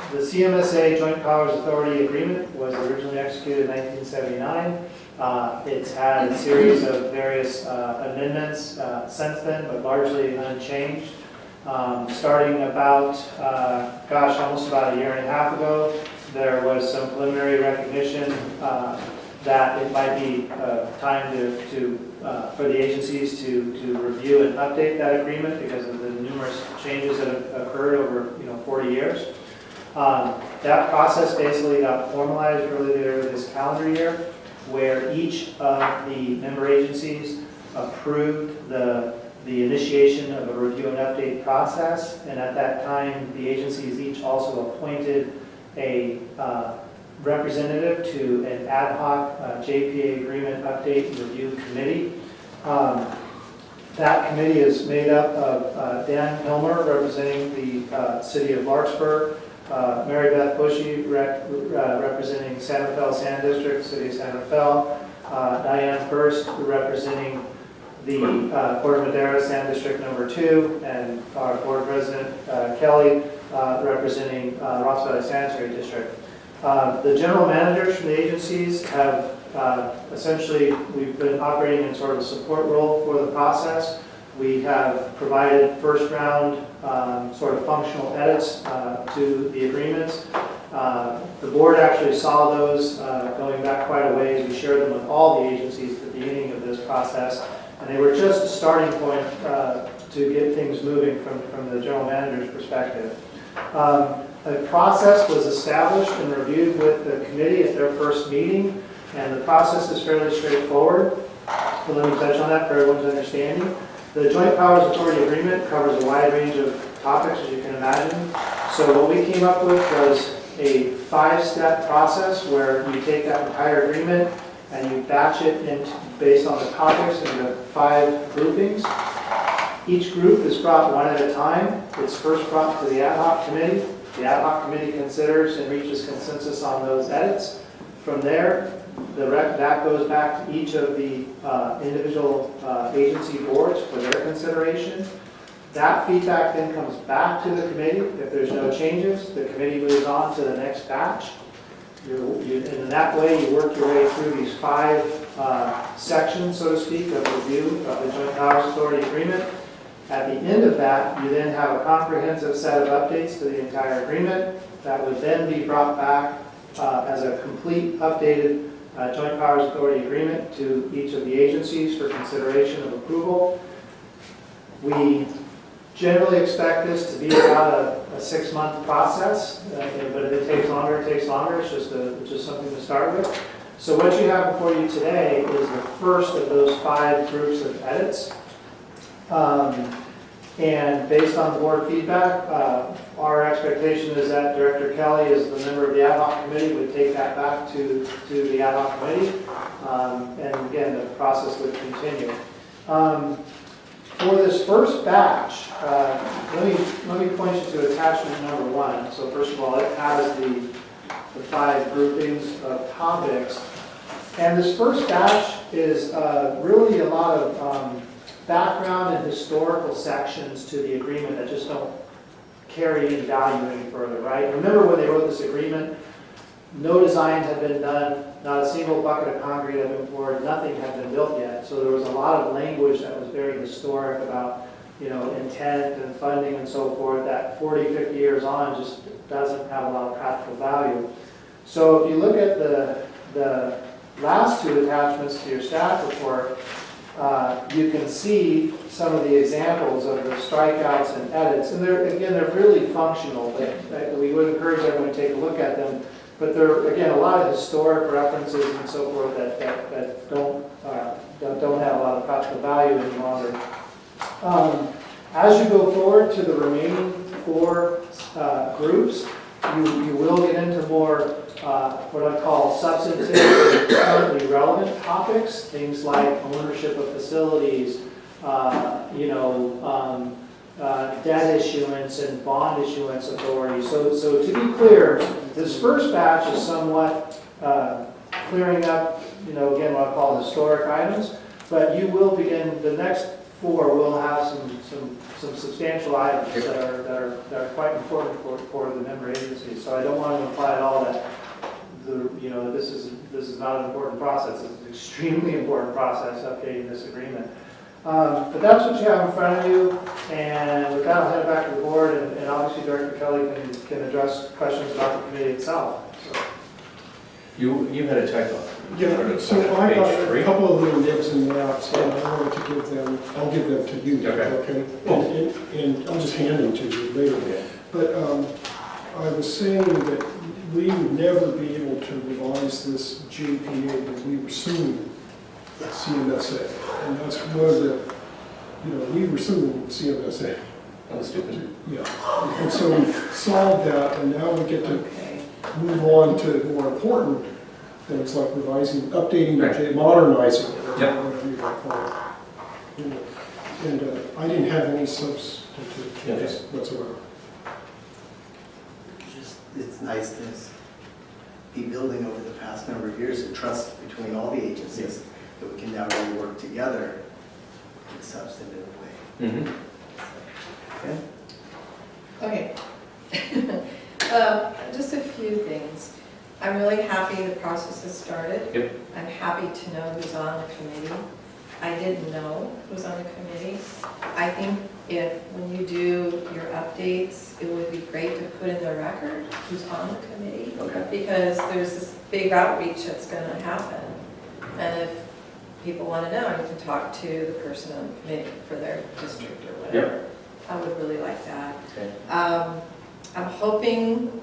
The CMSA Joint Powers Authority Agreement was originally executed in 1979. It's had a series of various amendments since then, but largely unchanged. Starting about, almost about a year and a half ago, there was some preliminary recognition that it might be time for the agencies to review and update that agreement because of the numerous changes that have occurred over 40 years. That process basically got formalized earlier this calendar year, where each of the member agencies approved the initiation of a review and update process, and at that time, the agencies each also appointed a representative to an ad hoc JPA agreement update and review committee. That committee is made up of Dan Hilmer, representing the city of Larkspur, Mary Beth Bushy, representing San Rafael Sand District, city of San Rafael, Diane First, representing the Port Madera Sand District number 2, and our board president, Kelly, representing Ross Valley Sanitary District. The general managers from the agencies have essentially, we've been operating in sort of a support role for the process. We have provided first round sort of functional edits to the agreements. The board actually saw those going back quite a ways. We shared them with all the agencies at the beginning of this process, and they were just a starting point to get things moving from the general manager's perspective. A process was established and reviewed with the committee at their first meeting, and the process is fairly straightforward. So let me touch on that for everyone's understanding. The Joint Powers Authority Agreement covers a wide range of topics, as you can imagine. So what we came up with was a 5-step process where you take that entire agreement and you batch it based on the topics into 5 groupings. Each group is brought one at a time. It's first brought to the ad hoc committee. The ad hoc committee considers and reaches consensus on those edits. From there, that goes back to each of the individual agency boards for their consideration. That feedback then comes back to the committee. If there's no changes, the committee moves on to the next batch. And in that way, you work your way through these 5 sections, so to speak, of review of the Joint Powers Authority Agreement. At the end of that, you then have a comprehensive set of updates to the entire agreement that would then be brought back as a complete updated Joint Powers Authority Agreement to each of the agencies for consideration of approval. We generally expect this to be about a 6-month process, but if it takes longer, it takes longer. It's just something to start with. So what you have before you today is the first of those 5 groups of edits. And based on the board feedback, our expectation is that Director Kelly, as the member of the ad hoc committee, would take that back to the ad hoc committee. And again, the process would continue. For this first batch, let me point you to attachment number 1. So first of all, it has the 5 groupings of topics. And this first batch is really a lot of background and historical sections to the agreement that just don't carry any value any further, right? Remember when they wrote this agreement, no designs had been done, not a single bucket of concrete had been poured, nothing had been built yet. So there was a lot of language that was very historic about, intent and funding and so forth that 40, 50 years on just doesn't have a lot of practical value. So if you look at the last 2 attachments to your staff report, you can see some of the examples of the strikeouts and edits. And they're really functional, but we would encourage everyone to take a look at them. But there are, again, a lot of historic references and so forth that don't have a lot of practical value any longer. As you go forward to the remaining 4 groups, you will get into more what I call substantive and currently relevant topics, things like ownership of facilities, debt issuance and bond issuance authority. So to be clear, this first batch is somewhat clearing up, again, what I call historic items, but you will begin, the next 4 will have some substantial items that are quite important for the member agencies. So I don't want to imply at all that this is not an important process. It's an extremely important process, updating this agreement. But that's what you have in front of you, and with that, I'll head back to the board, and obviously Director Kelly can address questions about the committee itself. So. You had a typo. Yeah, so I got a couple of little nibs and naps, and I wanted to give them, I'll give them to you, Okay. And I'll just hand them to you later. But I was saying that we would never be able to revise this JPA if we were suing CMSA. And that's one of the, we were suing CMSA. That was stupid. Yeah, and so we've solved that, and now we get to move on to more important things like revising, updating, Right. modernizing it, or Yep. whatever you want to call it. And I didn't have any substantive changes whatsoever. It's nice to be building over the past number of years and trust between all the agencies that we can now really work together in a substantive way. Mm-hmm. Okay? Okay. Just a few things. I'm really happy the process has started. Yep. I'm happy to know who's on the committee. I didn't know who's on the committee. I think when you do your updates, it would be great to put in the record who's on the committee. Okay. Because there's this big outreach that's going to happen. And if people want to know, you can talk to the person on the committee for their district or whatever. I would really like that. Okay. I'm hoping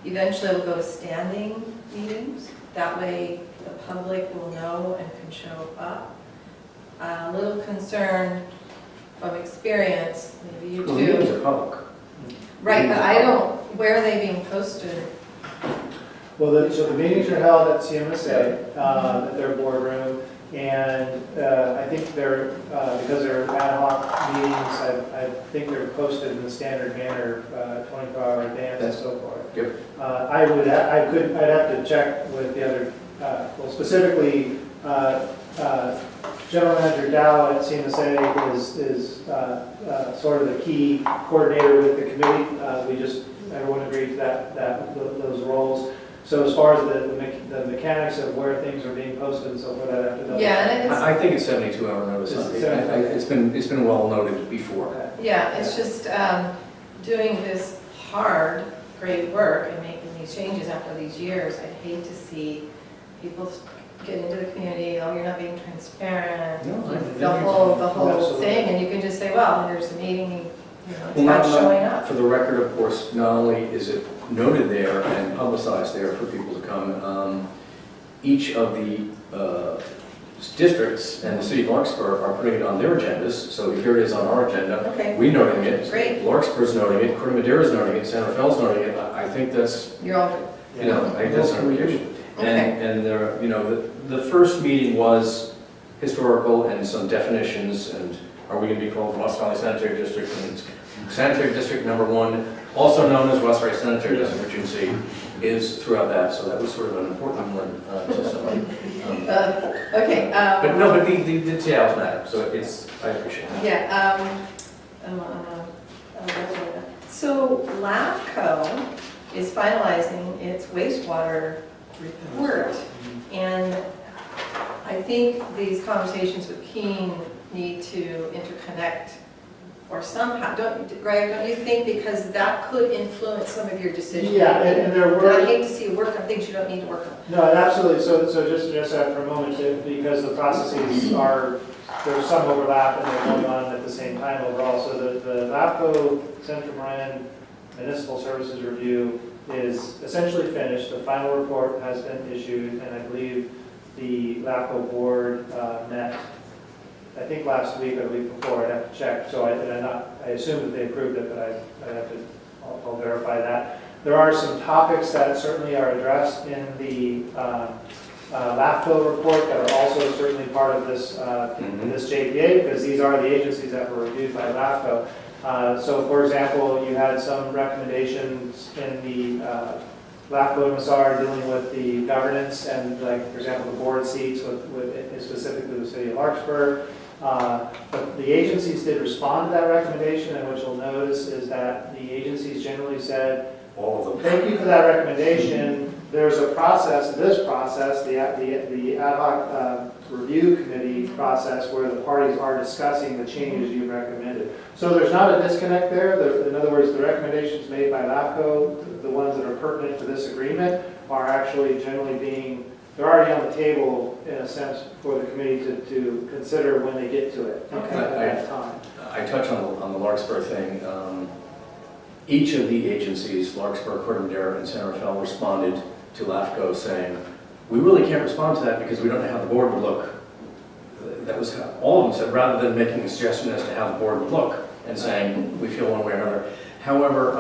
eventually it'll go to standing meetings. That way the public will know and can show up. A little concern from experience, maybe you Well, the meetings too. are public. Right, but I don't, where are they being posted? Well, so the meetings are held at CMSA, at their boardroom, and I think they're, because they're ad hoc meetings, I think they're posted in the standard manner, 24-hour advance and so forth. Yep. I'd have to check with the other, well, specifically, General Manager Dow at CMSA is sort of the key coordinator with the committee. Everyone agreed to those roles. So as far as the mechanics of where things are being posted and so forth, I'd have to double. Yeah, and I think it's 72-hour notice. It's been well noted before. Okay. Yeah, it's just doing this hard, great work and making these changes after these years. I'd hate to see people get into the community, oh, you're not being transparent, the whole Absolutely. thing, and you can just say, well, here's the meeting, it's Well, not showing up. For the record, of course, not only is it noted there and publicized there for people to come, each of the districts and the city of Larkspur are putting it on their agendas, so here it is on our agenda. Okay, We're noting it. Great. Larkspur's noting it, Corte Madera's noting it, Santa Fe's noting it. I think that's, you're all good. you know, I think that's an obligation. Okay. And there, you know, the first meeting was historical and some definitions, and are we going to be called Ross Valley Sanitary District? And Sanitary District number 1, also known as Ross Valley Sanitary District, which you can see, is throughout that, so that was sort of an important one to somebody. Okay. But no, but the details matter, so it's, I appreciate that. Yeah, so LAFCO is finalizing its wastewater report, and I think these conversations with Keene need to interconnect or somehow, Greg, don't you think, because that could influence some of your decisions? Yeah, and there And I were, hate to see you work on things you don't need to work on. no, absolutely, so just to address that for a moment, because the processes are, there's some overlap and they're going on at the same time overall. So the LAFCO Central Marin Municipal Services Review is essentially finished. The final report has been issued, and I believe the LAFCO board met, I think last week or the week before. I'd have to check. So I assume that they approved it, but I'll verify that. There are some topics that certainly are addressed in the LAFCO report that are also certainly part of this this JPA, because these are the agencies that were reviewed by LAFCO. So, for example, you had some recommendations in the LAFCO MSR dealing with the governance and, like, for example, the board seats with specifically the city of Larkspur. But the agencies did respond to that recommendation, and what you'll notice is that the agencies generally said, All of them. thank you for that recommendation. There's a process, this process, the ad hoc review committee process, where the parties are discussing the changes you've recommended. So there's not a disconnect there. In other words, the recommendations made by LAFCO, the ones that are pertinent to this agreement, are actually generally being, they're already on the table in a sense for the committee to consider when they get to it at that time. I touch on the Larkspur thing. Each of the agencies, Larkspur, Corte Madera, and Santa Fe, responded to LAFCO saying, we really can't respond to that because we don't know how the board would look. That was how all of them said, rather than making a suggestion as to how the board would look and saying, we feel one way or another. However,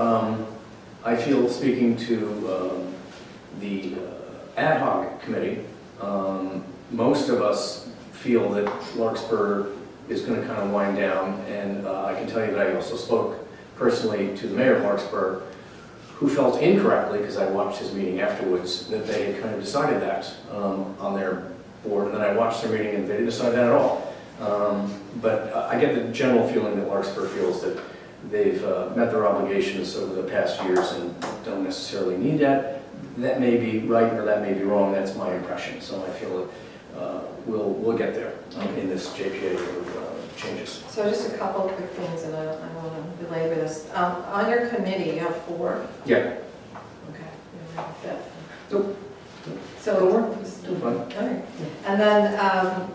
I feel, speaking to the ad hoc committee, most of us feel that Larkspur is going to kind of wind down, and I can tell you that I also spoke personally to the mayor of Larkspur, who felt incorrectly, because I watched his meeting afterwards, that they had kind of decided that on their board, and then I watched their meeting and they didn't decide that at all. But I get the general feeling that Larkspur feels that they've met their obligations over the past years and don't necessarily need that. That may be right or that may be wrong. That's my impression. So I feel that we'll get there in this JPA changes. So just a couple of quick things, and I don't want to belabor this. On your committee, you have 4. Yeah. Okay. You have a 5th. Nope. So, Still fun. okay. And then,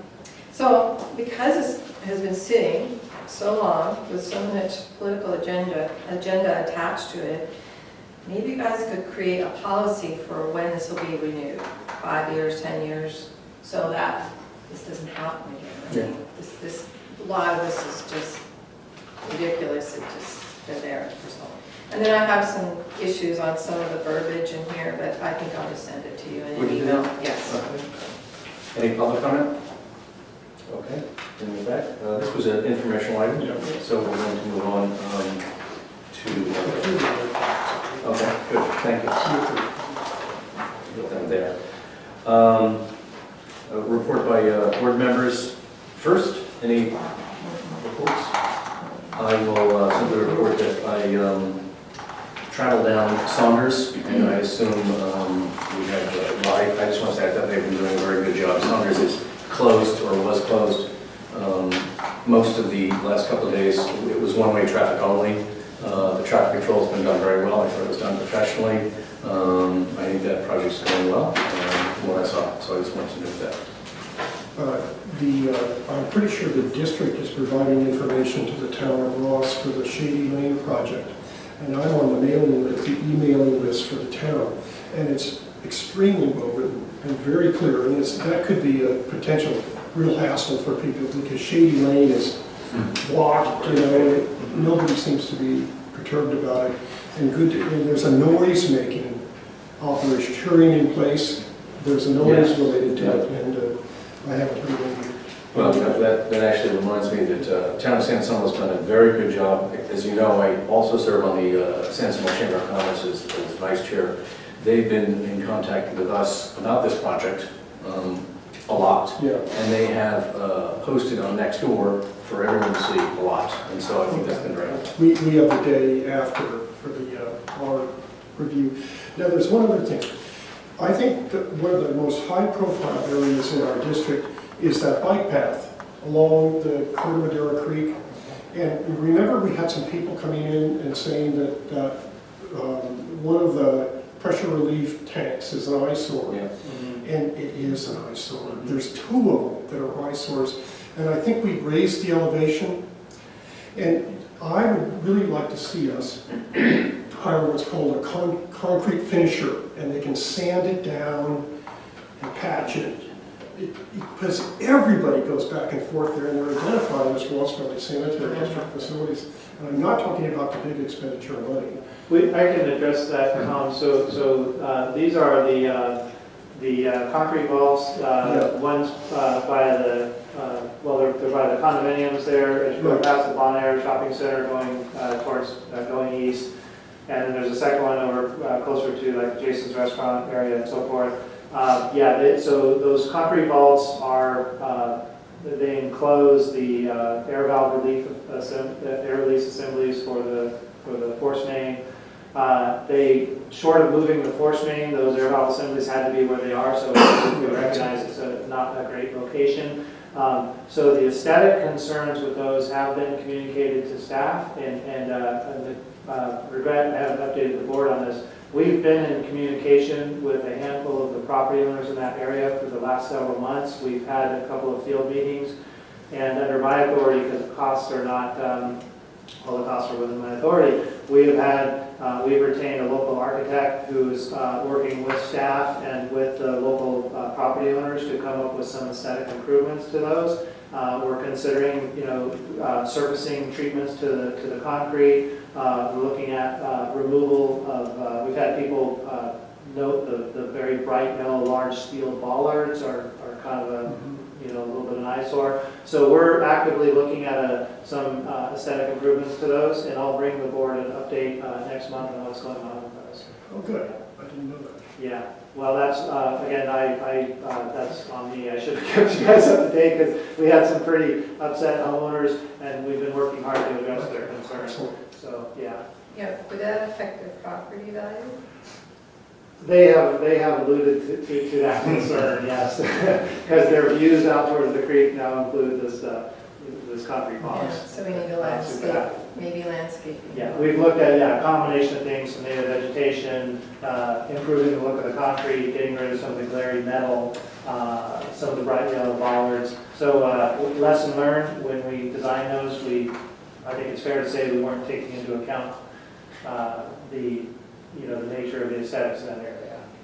so because this has been sitting so long with so much political agenda attached to it, maybe you guys could create a policy for when this will be renewed, 5 years, 10 years, so that this doesn't happen again. I mean, a lot of this is just ridiculous. It just, they're there for so long. And then I have some issues on some of the verbiage in here, but I think I'll just send it to you in Would an you email. do? Yes. Okay. Any public comment? Okay, bring it back. This was an informational item, so we're going to move on to... Okay, good, thank you. Get them there. A report by board members. First, any reports? I will simply report that I traveled down Saunders, and I assume we have, well, I just want to say I thought they've been doing a very good job. Saunders is closed, or was closed, most of the last couple of days. It was one-way traffic only. The traffic control's been done very well. I thought it was done professionally. I think that project's going well, from what I saw, so I just wanted to note that. I'm pretty sure the district is providing information to the town of Ross for the Shady Lane project. And I'm on the mailing list, the emailing list for the town. And it's extremely well written and very clear. And that could be a potential real hassle for people because Shady Lane is blocked, nobody seems to be perturbed about it. And there's a noise-making operation, hearing in place, there's a noise related to it, and I haven't heard any. Well, that actually reminds me that Town of San Simo's done a very good job. As you know, I also serve on the San Simo Chamber of Commerce as vice chair. They've been in contact with us about this project a lot. Yeah. And they have posted on Nextdoor for everyone to see a lot. And so I think that's been very helpful. We have the day after for our review. Now, there's one other thing. I think that one of the most high-profile areas in our district is that bike path along the Corte Madera Creek. And remember, we had some people coming in and saying that one of the pressure relief tanks is an eyesore. Yeah. And it is an eyesore. There's 2 of them that are eyesores. And I think we raised the elevation. And I would really like to see us hire what's called a concrete finisher, and they can sand it down and patch it. Because everybody goes back and forth there, and they're identified as Ross Valley Sanitary District facilities. And I'm not talking about the big expenditure of money. I can address that, Tom. So these are the concrete walls, ones by the, they're by the condominiums there, as you go past the Bon Air Shopping Center going going east. And then there's a second one over closer to like Jason's restaurant area and so forth. So those concrete vaults are, they enclose the air valve relief, air release assemblies for the force main. Short of moving the force main, those air valve assemblies had to be where they are, so we recognize it's not a great location. So the aesthetic concerns with those have been communicated to staff, and regret I haven't updated the board on this. We've been in communication with a handful of the property owners in that area for the last several months. We've had a couple of field meetings, and under my authority, because the costs are not, all the costs are within my authority, we've retained a local architect who's working with staff and with the local property owners to come up with some aesthetic improvements to those. We're considering, surfacing treatments to the concrete. We're looking at removal of, we've had people note the very bright yellow large steel bollards are kind of a little bit of an eyesore. So we're actively looking at some aesthetic improvements to those, and I'll bring the board an update next month on what's going on with those. Oh, good. I didn't know that. Yeah. Well, that's, again, that's on me. I should have kept you guys up to date because we had some pretty upset homeowners, and we've been working hard to address their concerns. So, yeah. Yeah, would that affect their property value? They have alluded to that concern, yes, because their views out towards the creek now include this concrete box. Yeah, so we need a landscape, maybe landscaping. Yeah, we've looked at a combination of things, some native vegetation, improving the look of the concrete, getting rid of some of the glary metal, some of the bright yellow bollards. So lesson learned, when we design those, I think it's fair to say we weren't taking into account the nature of the aesthetics in that area.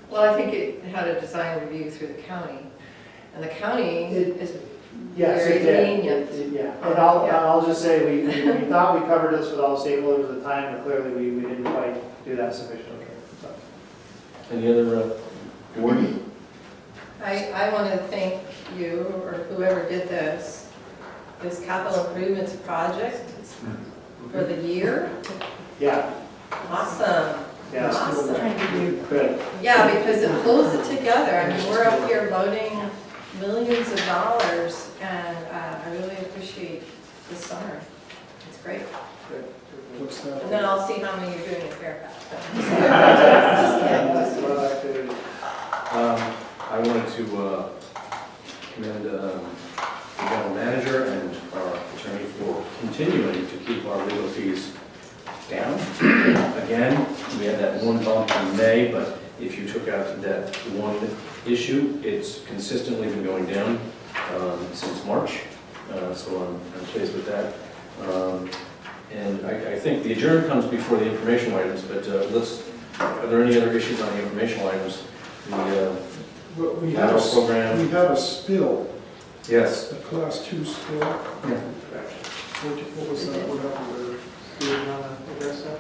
Well, I think it had a design review through the county, and the county is Yes, very it did. lenient. Yeah, and I'll just say, we thought we covered this with all the stakeholders at the time, but clearly we didn't quite do that sufficiently. So. Any other board? I want to thank you, or whoever did this capital improvements project for the year. Yeah, Awesome. yeah. Awesome. Good. Yeah, because it pulls it together. I mean, we're up here loading millions of dollars, and I really appreciate this summer. It's great. What's that? And then I'll see how many you're doing in Fairfax. That's a lot of activity. I wanted to commend the general manager and our attorney for continuing to keep our legal fees down. Again, we had that one bump in May, but if you took out that one issue, it's consistently been going down since March, so I'm pleased with that. And I think the adjournment comes before the informational items, but are there any other issues on the informational items? The We had program. a spill Yes. A class 2 spill. What was that, what happened there? Do you want to address that?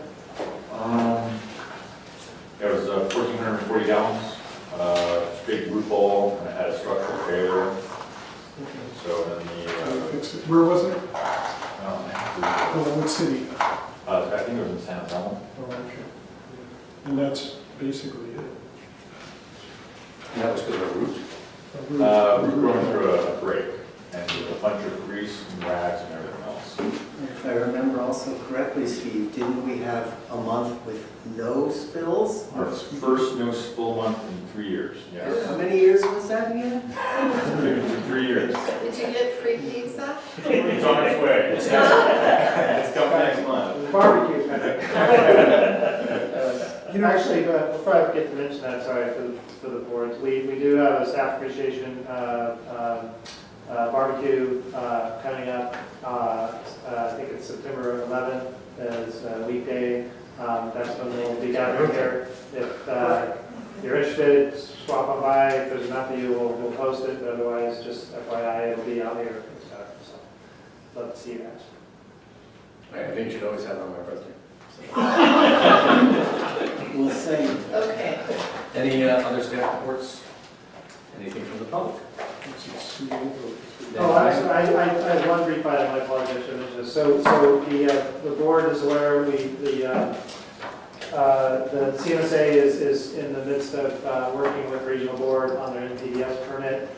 There was 1,440 gallons, big root ball, and it had a structural failure. Okay. So then Where was it? I Oh, what city? think it was in San Antonio. Oh, okay. And that's basically it. And that was because of a root? Root growing through a break, and with a bunch of grease and rags and everything else. If I remember also correctly, Steve, didn't we have a month with no spills? Our first no spill month in 3 years, yes. How many years was that again? For 3 years. Did you get free pizza? It's on its way. It's coming next month. Barbecue, kind of. Actually, but before I forget to mention that, sorry, for the boards, we do have a staff appreciation barbecue coming up. I think it's September 11th, is a weekday. That's when we'll be gathering here. If you're interested, swap on by. If there's enough of you, we'll post it. But otherwise, just FYI, it'll be out here and stuff. So, love to see you guys. I think you should always have it on my birthday. We'll see. Okay. Any other staff reports? Anything from the public? Oh, actually, I have one brief item, I apologize for mentioning this. So the board is aware, the CMSA is in the midst of working with regional board on their NPDS permit.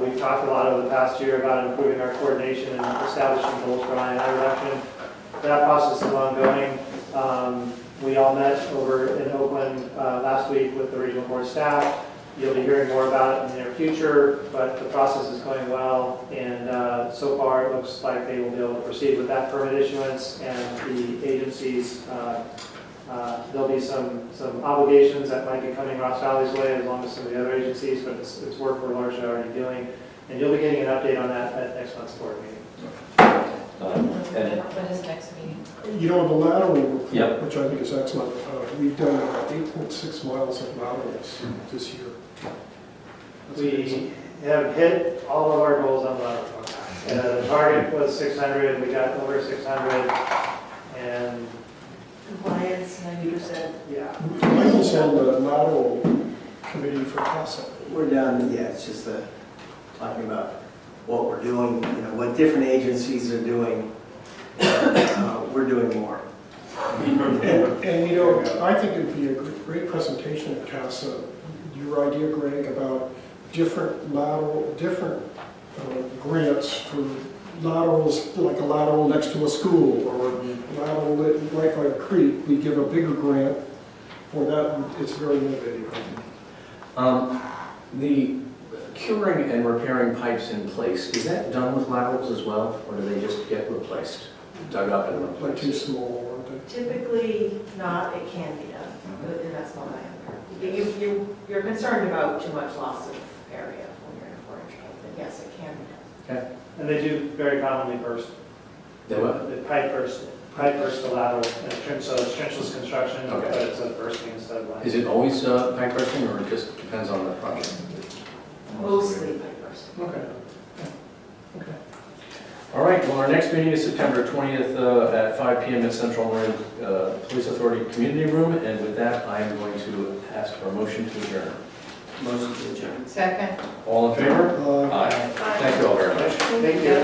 We've talked a lot over the past year about improving our coordination and establishing goals for I&I reduction. That process is ongoing. We all met over in Oakland last week with the regional board staff. You'll be hearing more about it in the near future, but the process is going well, and so far it looks like they will be able to proceed with that permit issuance, and the agencies, there'll be some obligations that might be coming Ross Valley's way as long as some of the other agencies, but it's work we're largely already doing, and you'll be getting an update on that at next month's board meeting. When is next meeting? You know, the lateral report, Yep. which I think is excellent, we've done about 8.6 miles of laterals this year. That's amazing. We have hit all of our goals on lateral. The target was 600, we got over 600, and Compliance, 90%. yeah. Michael's on the lateral committee for CASA. We're down, yeah, it's just talking about what we're doing, what different agencies are doing. We're doing more. And you know, I think it'd be a great presentation at CASA. Your idea, Greg, about different lateral, different grants for laterals, like a lateral next to a school or lateral right by a creek. We give a bigger grant for that. It's very innovative, I think. The curing and repairing pipes in place, is that done with laterals as well, or do they just get replaced, dug up and Like too replaced? small, aren't they? Typically not, it can be done, in that small diameter. You're concerned about too much loss of area when you're in a 4-inch pipe, but yes, it can be done. And they do very commonly burst. They what? The pipe burst the lateral, and so it's trenchless construction, Okay. but it's a bursting instead of like. Is it always pipe bursting, or it just depends on the project? Mostly pipe bursting. Okay. Okay. All right, well, our next meeting is September 20th at 5 p.m. at Central Marin Police Authority Community Room, and with that, I am going to ask for a motion to adjourn. Motion to adjourn. Second. All in favor? Uh, Aye. Thank you all very much. Thank you.